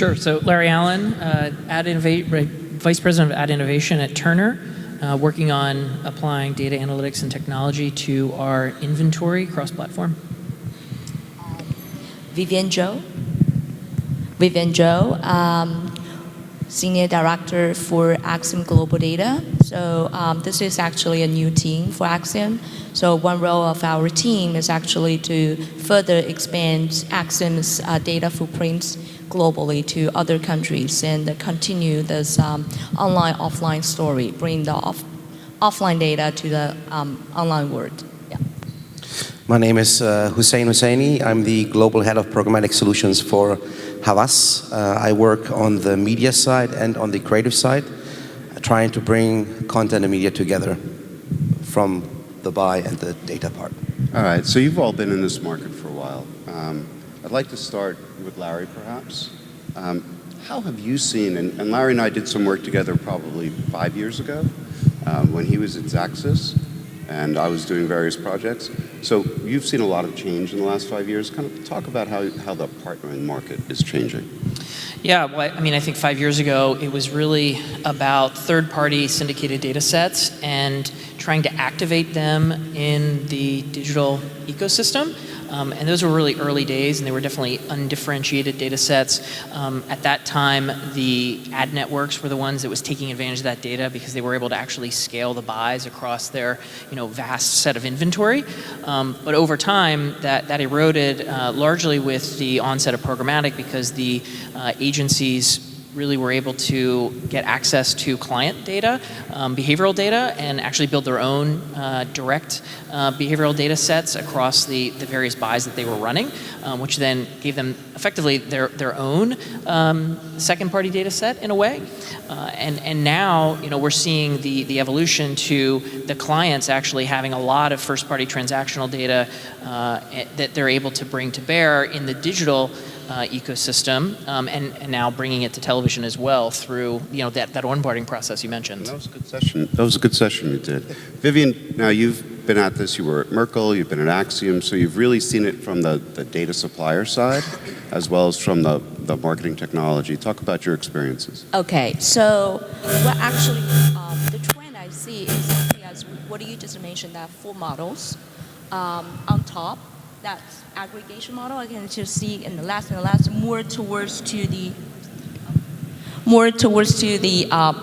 Sure. So Larry Allen, Vice President of Ad Innovation at Turner, working on applying data analytics and technology to our inventory cross-platform. Vivian Zhou, Senior Director for Axiom Global Data. So this is actually a new team for Axiom. So one role of our team is actually to further expand Axiom's data footprints globally to other countries and continue this online-offline story, bring the offline data to the online world. Yeah. My name is Hossein. I'm the Global Head of Programmatic Solutions for Havas. I work on the media side and on the creative side, trying to bring content and media together from the buy and the data part. All right, so you've all been in this market for a while. I'd like to start with Larry, perhaps. How have you seen, and Larry and I did some work together probably 5 years ago when he was at Xaxis and I was doing various projects. So you've seen a lot of change in the last 5 years. Kind of talk about how the partnering market is changing. Yeah, well, I mean, I think 5 years ago, it was really about third-party syndicated data sets and trying to activate them in the digital ecosystem. And those were really early days, and they were definitely undifferentiated data sets. At that time, the ad networks were the ones that was taking advantage of that data because they were able to actually scale the buys across their vast set of inventory. But over time, that eroded largely with the onset of programmatic because the agencies really were able to get access to client data, behavioral data, and actually build their own direct behavioral data sets across the various buys that they were running, which then gave them effectively their own second-party data set in a way. And now we're seeing the evolution to the clients actually having a lot of first-party transactional data that they're able to bring to bear in the digital ecosystem, and now bringing it to television as well through that onboarding process you mentioned. That was a good session. That was a good session you did. Vivian, now you've been at this. You were at Merkle. You've been at Axiom, so you've really seen it from the data supplier side, as well as from the marketing technology. Talk about your experiences. Okay, so actually the trend I see is exactly as what you just mentioned, that 4 models on top. That's aggregation model. I can just see in the last more towards to the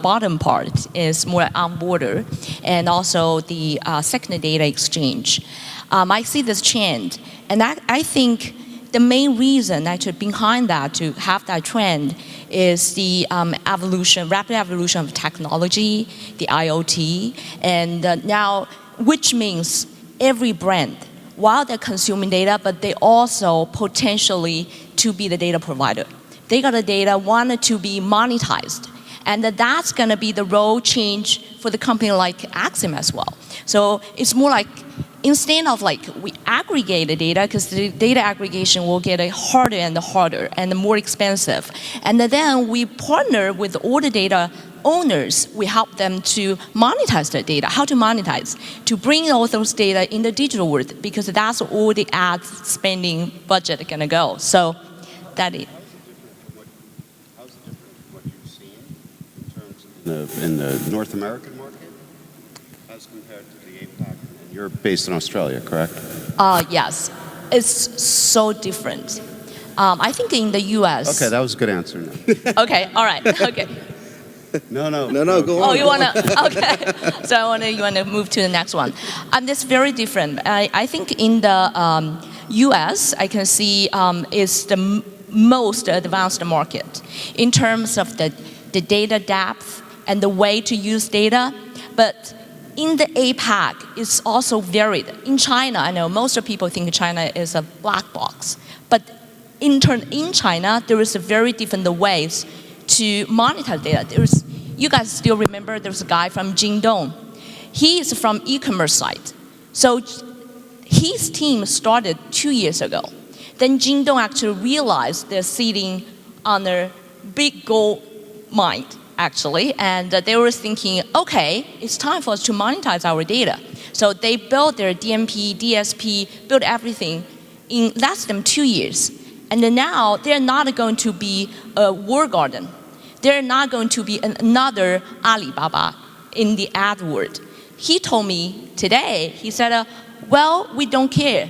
bottom part is more on border, and also the second data exchange. I see this trend, and I think the main reason actually behind that to have that trend is the rapid evolution of technology, the IoT, and now which means every brand, while they're consuming data, but they also potentially to be the data provider. They got the data, wanted to be monetized. And that's gonna be the role change for the company like Axiom as well. So it's more like, instead of we aggregate the data, because the data aggregation will get harder and more expensive. And then we partner with all the data owners, we help them to monetize their data. How to monetize? To bring all those data in the digital world, because that's all the ad spending budget gonna go. So that is. How's it different from what you've seen in terms of in the North American market as compared to the APAC? And you're based in Australia, correct? Yes, it's so different. I think in the U.S. Okay, that was a good answer. No. Okay, all right, okay. No, Go on. Oh, you wanna? Okay. So you wanna move to the next one. It's very different. I think in the U.S. I can see is the most advanced market in terms of the data depth and the way to use data. But in the APAC, it's also varied. In China, I know most of people think China is a black box, but in China there is a very different ways to monetize data. You guys still remember there's a guy from Jingdong. He is from e-commerce site. So his team started 2 years ago. Then Jingdong actually realized they're sitting on a big gold mine, actually, and they were thinking, okay, it's time for us to monetize our data. So they built their DMP, DSP, built everything in less than 2 years. And then now they're not going to be a walled garden. They're not going to be another Alibaba in the ad world. He told me today, he said, well, we don't care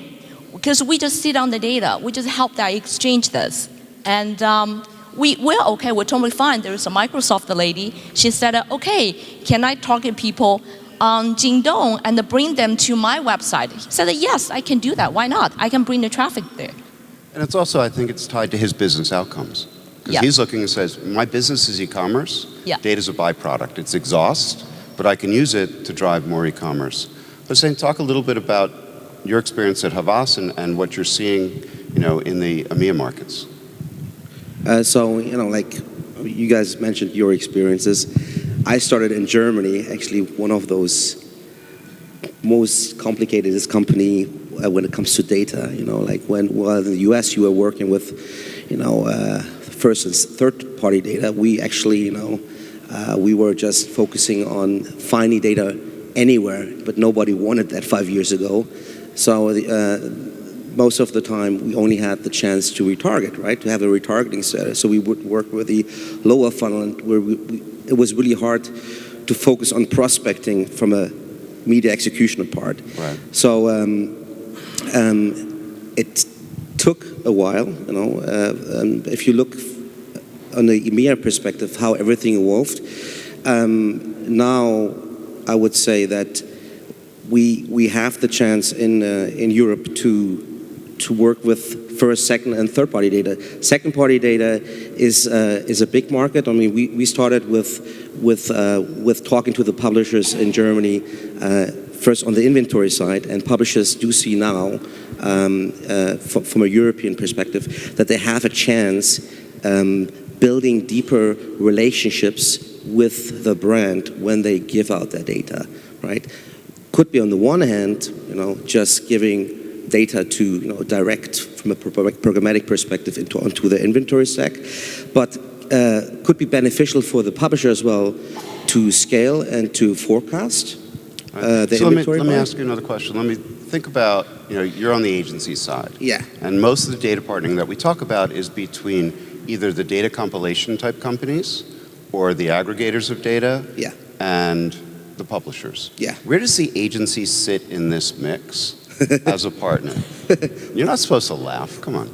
because we just sit on the data. We just help that exchange this. And we're okay, we're totally fine. There is a Microsoft lady. She said, okay, can I target people on Jingdong and bring them to my website? He said, yes, I can do that. Why not? I can bring the traffic there. And it's also, I think it's tied to his business outcomes. Because Yeah. he's looking and says, my business is e-commerce, Yeah. data's a byproduct. It's exhaust, but I can use it to drive more e-commerce. Hossein, talk a little bit about your experience at Havas and what you're seeing, in the EMEA markets. So, like you guys mentioned your experiences. I started in Germany, actually one of those most complicated company when it comes to data. Like while in the US you were working with, first and third party data, we actually, we were just focusing on finding data anywhere, but nobody wanted that 5 years ago. So most of the time we only had the chance to retarget, right? To have a retargeting set. So we would work with the lower funnel, and where it was really hard to focus on prospecting from a media execution part. Right. So it took a while, if you look on the EMEA perspective, how everything evolved. Now I would say that we have the chance in Europe to work with first, second, and third party data. Second party data is a big market. I mean, we started with talking to the publishers in Germany first on the inventory side, and publishers do see now from a European perspective that they have a chance building deeper relationships with the brand when they give out their data, right? Could be on the one hand, just giving data to direct from a programmatic perspective onto the inventory stack, but could be beneficial for the publisher as well to scale and to forecast the So inventory. let me ask you another question. Let me think about, you're on the agency side. Yeah. And most of the data partnering that we talk about is between either the data compilation type companies or the aggregators of data Yeah. and the publishers. Yeah. Where does the agency sit in this mix as a partner? You're not supposed to laugh. Come on.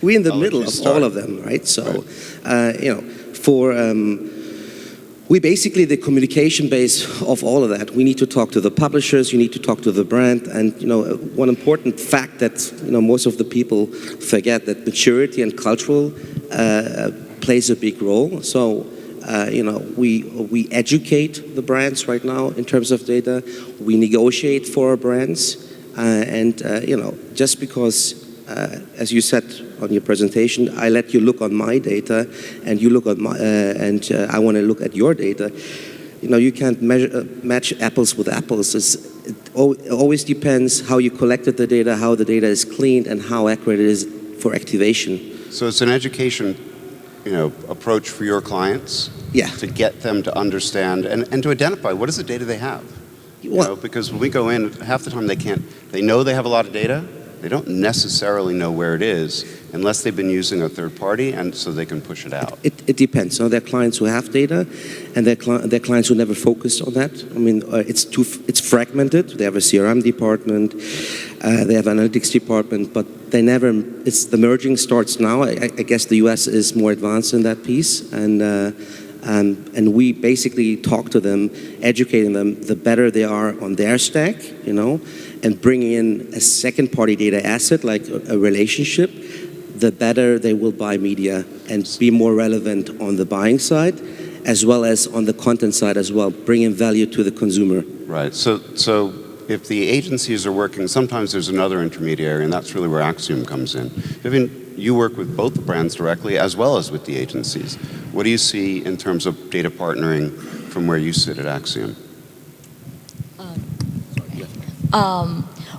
We're in the I'll let middle you of start. all of them, right? So, we basically the communication base of all of that. We need to talk to the publishers. You need to talk to the brand, and one important fact that most of the people forget, that maturity and cultural plays a big role. So. We educate the brands right now in terms of data. We negotiate for our brands, and just because, as you said on your presentation, I let you look on my data, and you look at my, I want to look at your data. You can't match apples with apples. It always depends how you collected the data, how the data is cleaned, and how accurate it is for activation. So it's an education, approach for your clients. Yeah. To get them to understand and to identify what is the data they have. Because when we go in, half the time they know they have a lot of data, they don't necessarily know where it is unless they've been using a third party, and so they can push it out. It depends. So there are clients who have data, and there are clients who never focused on that. I mean, it's fragmented. They have a CRM department, they have an analytics department, but they never. The merging starts now. I guess the US is more advanced in that piece, and we basically talk to them, educating them. The better they are on their stack, and bringing in a second-party data asset like a relationship, the better they will buy media and be more relevant on the buying side, as well as on the content side as well, bringing value to the consumer. Right. So if the agencies are working, sometimes there's another intermediary, and that's really where Axiom comes in. Vivian, you work with both the brands directly as well as with the agencies. What do you see in terms of data partnering from where you sit at Axiom?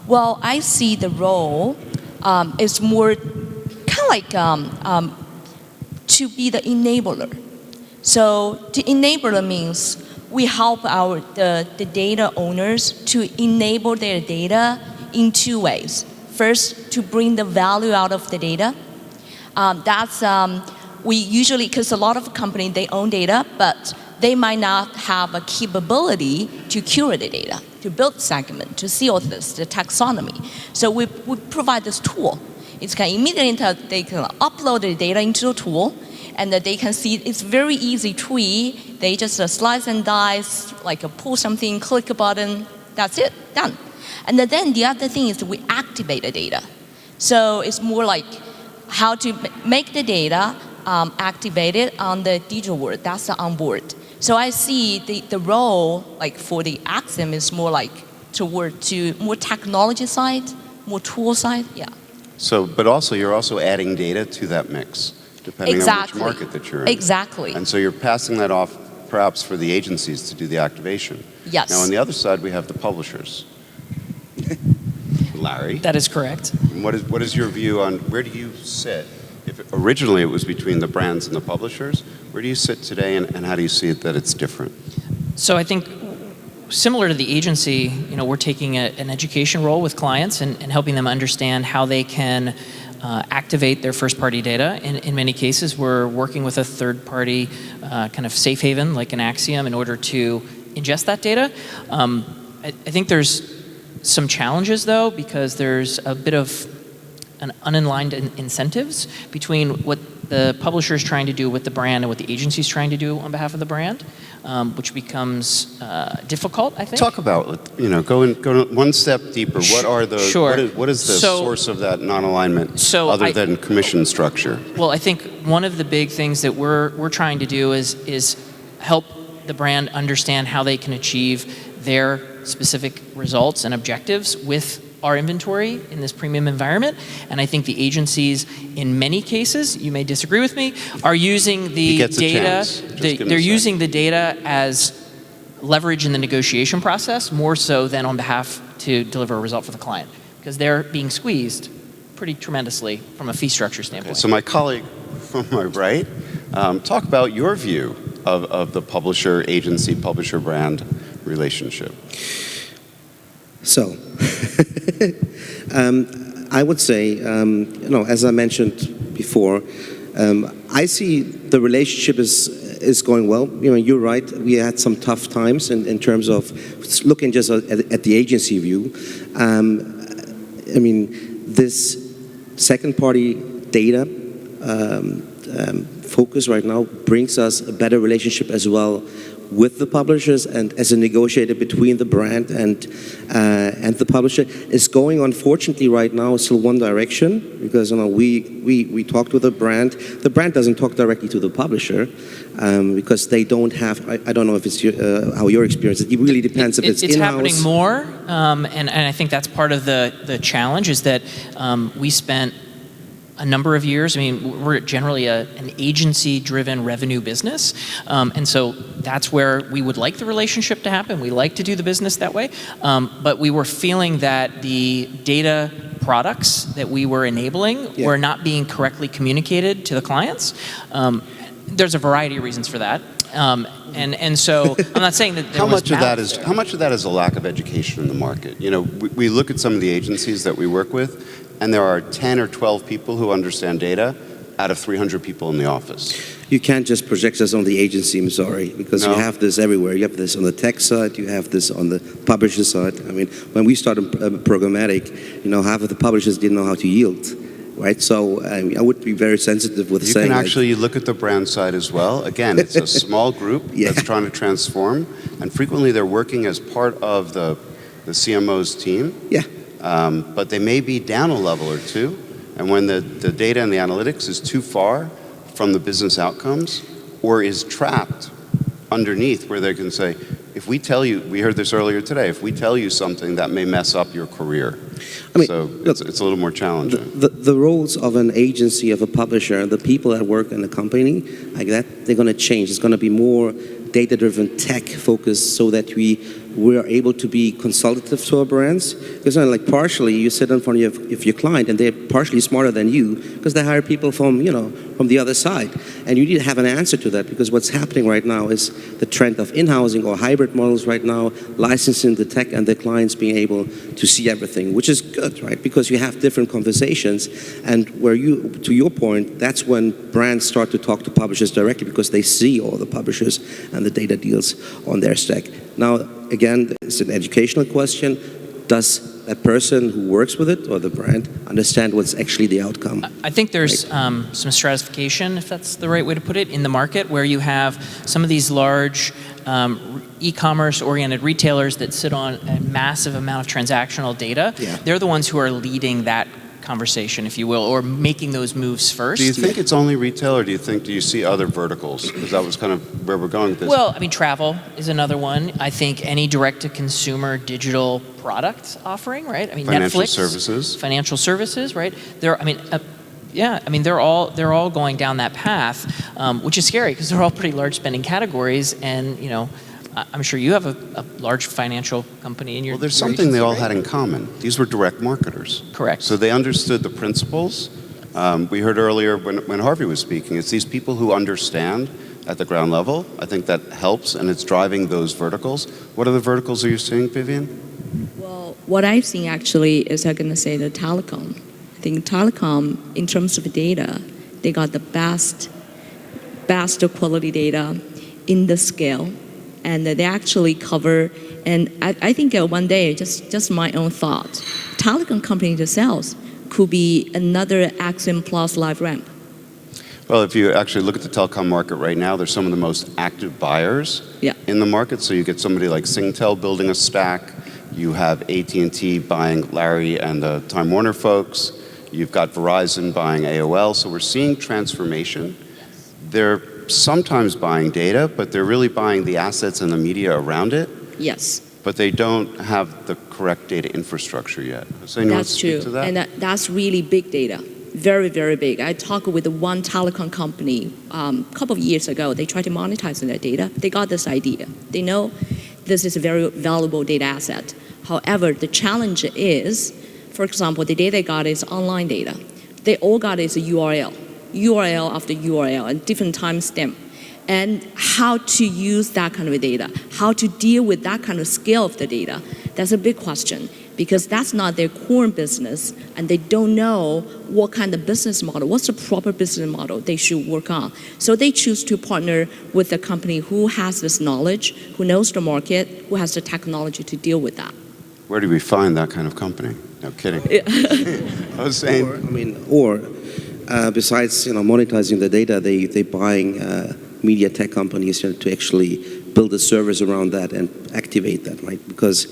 Well, I see the role is more kind of like to be the enabler. So the enabler means we help the data owners to enable their data in two ways. First, to bring the value out of the data. We usually, because a lot of companies, they own data, but they might not have a capability to curate the data, to build segment, to see all this, the taxonomy. So we provide this tool. It's kind of immediately, they can upload the data into the tool, and that they can see it's very easy tree. They just slice and dice, like pull something, click a button, that's it, done. And then the other thing is we activate the data. So it's more like how to make the data activated on the digital world. That's the onboard. So I see the role, like for the Axiom, is more like toward to more technology side, more tool side, yeah. So, but also you're also adding data to that mix, depending on which market that you're in. Exactly. And so you're passing that off perhaps for the agencies to do the activation. Yes. Now on the other side, we have the publishers. Larry? That is correct. What is your view on where do you sit? If originally it was between the brands and the publishers, where do you sit today and how do you see it that it's different? So I think similar to the agency, we're taking an education role with clients and helping them understand how they can activate their first-party data. In many cases, we're working with a third-party kind of safe haven, like an Acxiom, in order to ingest that data. I think there's some challenges, though, because there's a bit of an unaligned incentives between what the publisher is trying to do with the brand and what the agency is trying to do on behalf of the brand, which becomes difficult, I think. Talk about, go one step deeper. What are the, Sure. what is the source of that non-alignment other than commission structure? Well, I think one of the big things that we're trying to do is help the brand understand how they can achieve their specific results and objectives with our inventory in this premium environment. And I think the agencies, in many cases, you may disagree with me, are using the data. They're using the data as leverage in the negotiation process more so than on behalf to deliver a result for the client, because they're being squeezed pretty tremendously from a fee structure standpoint. Okay, so my colleague from my right, talk about your view of the publisher agency, publisher brand relationship. So, I would say, as I mentioned before, I see the relationship is going well. You're right. We had some tough times in terms of looking just at the agency view. This second-party data focus right now brings us a better relationship as well with the publishers, and as a negotiator between the brand and the publisher. Is going, unfortunately, right now still one direction, because we talked with the brand. The brand doesn't talk directly to the publisher because they don't have. I don't know if it's how your experience. It really depends if it's in-house. It's happening more, and I think that's part of the challenge is that we spent a number of years. We're generally an agency-driven revenue business, and so that's where we would like the relationship to happen. We like to do the business that way, but we were feeling that the data products that we were enabling were not being correctly communicated to the clients. There's a variety of reasons for that. And so I'm not saying that there was how much of that is a lack of education in the market? We look at some of the agencies that we work with, and there are 10 or 12 people who understand data out of 300 people in the office. You can't just project this on the agency, I'm sorry, because you have this everywhere. You have this on the tech side, you have this on the publisher side. When we started Programmatic, half of the publishers didn't know how to yield, right? So I would be very sensitive with saying. You can actually look at the brand side as well. Again, it's a small group that's trying to transform, and frequently they're working as part of the CMO's team. Yeah. But they may be down a level or two, and when the data and the analytics is too far from the business outcomes or is trapped underneath where they can say, if we tell you, we heard this earlier today, if we tell you something that may mess up your career. So it's a little more challenging. The roles of an agency, of a publisher, the people that work in a company like that, they're going to change. It's going to be more data-driven tech focus so that we are able to be consultative to our brands. Because like partially you sit in front of your client and they're partially smarter than you because they hire people from, from the other side. And you need to have an answer to that because what's happening right now is the trend of in-housing or hybrid models right now, licensing the tech and the clients being able to see everything, which is good, right? Because you have different conversations and to your point, that's when brands start to talk to publishers directly because they see all the publishers and the data deals on their stack. Now, again, it's an educational question. Does that person who works with it or the brand understand what's actually the outcome? I think there's some stratification, if that's the right way to put it, in the market where you have some of these large e-commerce oriented retailers that sit on a massive amount of transactional data. Yeah. They're the ones who are leading that conversation, if you will, or making those moves first. Do you think it's only retail, or do you see other verticals? Because that was kind of where we're going with this. Well, I mean, travel is another one. I think any direct-to-consumer digital product offering, right? I mean, financial Netflix, services. Financial services, right? They're all going down that path, which is scary because they're all pretty large spending categories, and I'm sure you have a large financial company in your. Well, there's something they all had in common. These were direct marketers. Correct. So they understood the principles. We heard earlier when Harvey was speaking, it's these people who understand at the ground level. I think that helps, and it's driving those verticals. What other verticals are you seeing, Vivian? Well, what I've seen actually is I'm going to say the telecom. I think telecom, in terms of data, they got the best quality data in the scale. And they actually cover, and I think one day, just my own thought, telecom company themselves could be another Axiom plus LiveRamp. Well, if you actually look at the telecom market right now, they're some of the most active buyers in the market. So you get somebody like Singtel building a stack. You have AT&T buying Larry and the Time Warner folks. You've got Verizon buying AOL. So we're seeing transformation. They're sometimes buying data, but they're really buying the assets and the media around it. Yes. But they don't have the correct data infrastructure yet. Hossein, That's true. To that? And that's really big data. Very, very big. I talked with one telecom company a couple of years ago. They tried to monetize their data. They got this idea. They know this is a very valuable data asset. However, the challenge is, for example, the data they got is online data. They all got is a URL after URL and different timestamp. And how to use that kind of data, how to deal with that kind of scale of the data, that's a big question because that's not their core business and they don't know what kind of business model, what's the proper business model they should work on. So they choose to partner with a company who has this knowledge, who knows the market, who has the technology to deal with that. Where do we find that kind of company? No kidding. Hossein? Besides monetizing the data, they buying media tech companies to actually build a service around that and activate that, right? Because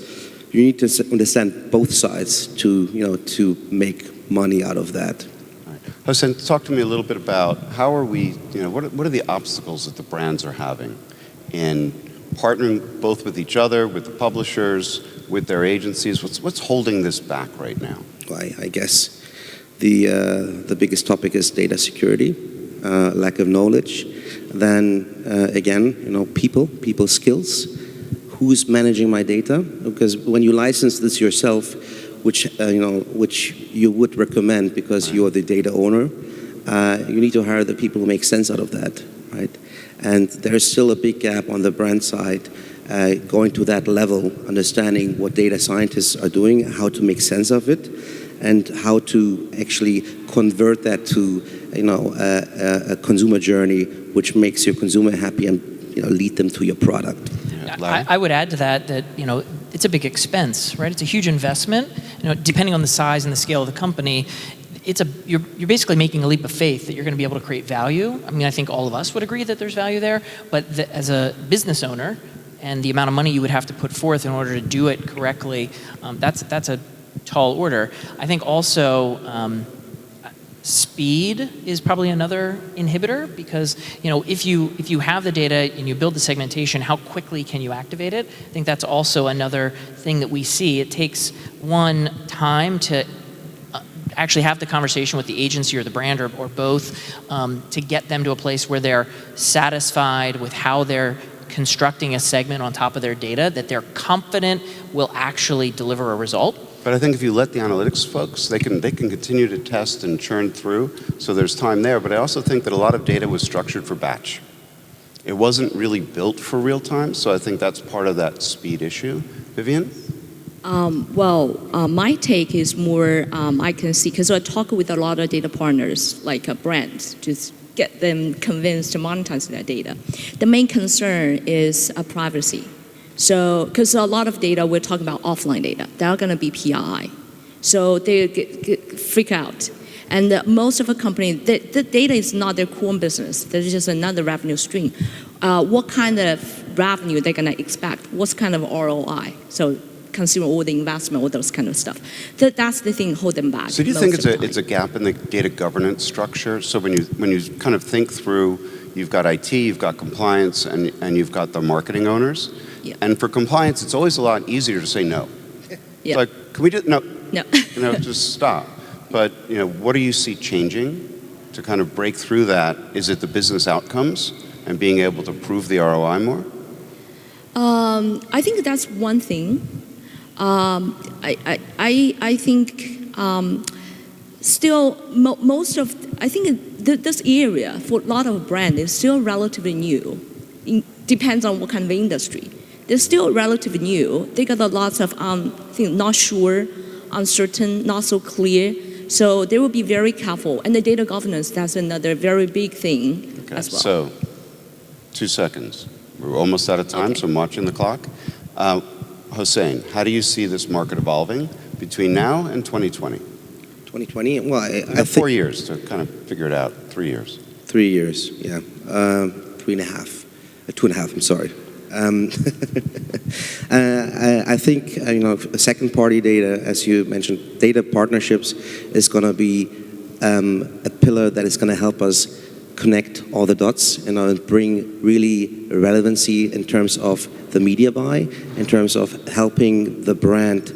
you need to understand both sides to make money out of that. Right. Hossein, talk to me a little bit about how are we, what are the obstacles that the brands are having in partnering both with each other, with the publishers, with their agencies? What's holding this back right now? Well, I guess the biggest topic is data security, lack of knowledge. Then again, people skills. Who's managing my data? Because when you license this yourself, which you would recommend because you're the data owner, you need to hire the people who make sense out of that, right? And there's still a big gap on the brand side, going to that level, understanding what data scientists are doing, how to make sense of it, and how to actually convert that to a consumer journey which makes your consumer happy and lead them to your product. I would add to that it's a big expense, right? It's a huge investment. Depending on the size and the scale of the company, you're basically making a leap of faith that you're going to be able to create value. I mean, I think all of us would agree that there's value there, but as a business owner and the amount of money you would have to put forth in order to do it correctly, that's a tall order. I think also speed is probably another inhibitor because if you have the data and you build the segmentation, how quickly can you activate it? I think that's also another thing that we see. It takes time to actually have the conversation with the agency or the brand or both to get them to a place where they're satisfied with how they're constructing a segment on top of their data that they're confident will actually deliver a result. But I think if you let the analytics folks, they can continue to test and churn through, so there's time there. But I also think that a lot of data was structured for batch. It wasn't really built for real time, so I think that's part of that speed issue. Vivian? My take is more, I can see, because I talk with a lot of data partners, like brands, to get them convinced to monetize their data. The main concern is privacy. So, because a lot of data, we're talking about offline data, they're going to be PII. So they freak out. And most of the company, the data is not their core business. There's just another revenue stream. What kind of revenue they're going to expect? What kind of ROI? So consumer all the investment, all those kind of stuff. That's the thing hold them back. So do you think it's a gap in the data governance structure? So when you kind of think through, you've got IT, you've got compliance, and you've got the marketing owners. Yeah. And for compliance, it's always a lot easier to say no. Yeah. It's like, can we just, no. No. Just stop. But, what do you see changing to kind of break through that? Is it the business outcomes and being able to prove the ROI more? I think that's one thing. I think still most of, I think this area for a lot of brands is still relatively new. Depends on what kind of industry. They're still relatively new. They got a lot of not sure, uncertain, not so clear. So they will be very careful. And the data governance, that's another very big thing as well. So 2 seconds. We're almost out of time, so I'm watching the clock. Hossein, how do you see this market evolving between now and 2020? 2020? Well, I think 4 years to kind of figure it out. 3 years. 3 years, yeah. 3.5. 2.5, I'm sorry. I think, second-party data, as you mentioned, data partnerships is going to be a pillar that is going to help us connect all the dots and bring really relevancy in terms of the media buy, in terms of helping the brand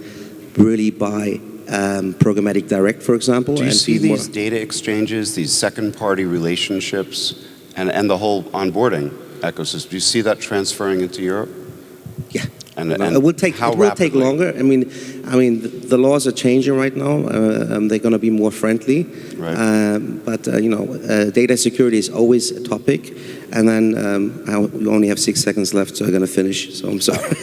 really buy programmatic direct, for example. Do you see these data exchanges, these second-party relationships, and the whole onboarding ecosystem? Do you see that transferring into Europe? Yeah. And it will take longer. I mean, the laws are changing right now. They're going to be more friendly. Right. But data security is always a topic. And then we only have 6 seconds left, so I'm going to finish. So I'm sorry.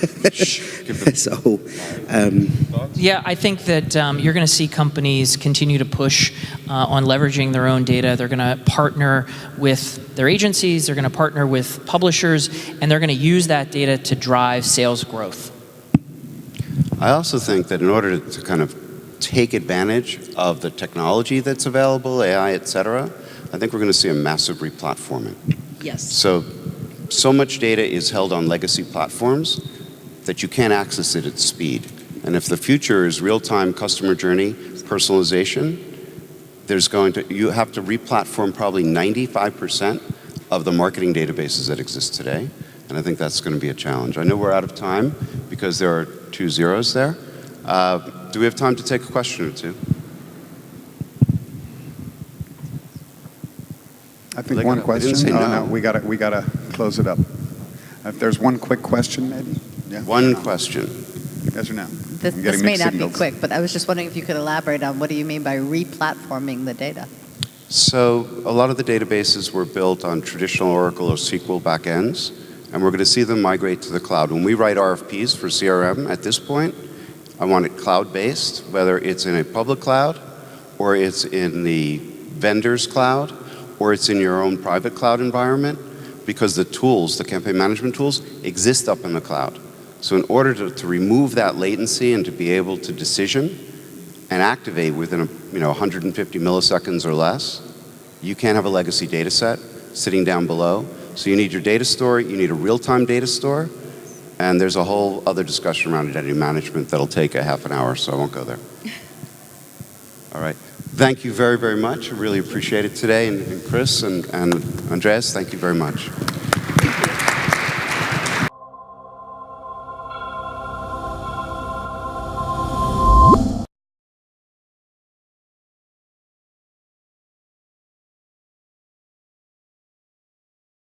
Yeah, I think that you're going to see companies continue to push on leveraging their own data. They're going to partner with their agencies. They're going to partner with publishers, and they're going to use that data to drive sales growth. I also think that in order to kind of take advantage of the technology that's available, AI, et cetera, I think we're going to see a massive replatforming. Yes. So much data is held on legacy platforms that you can't access it at speed. And if the future is real-time customer journey personalization, you have to replatform probably 95% of the marketing databases that exist today. And I think that's going to be a challenge. I know we're out of time because there are 2 zeros there. Do we have time to take a question or two? I think one question. No. We gotta close it up. If there's one quick question, maybe. Yeah. One question. Yes or no? This may not be quick, but I was just wondering if you could elaborate on what do you mean by replatforming the data? So a lot of the databases were built on traditional Oracle or SQL backends, and we're going to see them migrate to the cloud. When we write RFPs for CRM at this point, I want it cloud-based, whether it's in a public cloud, or it's in the vendor's cloud, or it's in your own private cloud environment, because the tools, the campaign management tools, exist up in the cloud. So in order to remove that latency and to be able to decision and activate within 150 milliseconds or less, you can't have a legacy data set sitting down below. So you need your data store, you need a real-time data store, and there's a whole other discussion around identity management that'll take a half an hour, so I won't go there. All right. Thank you very, very much. I really appreciate it today. And Chris and Andreas, thank you very much.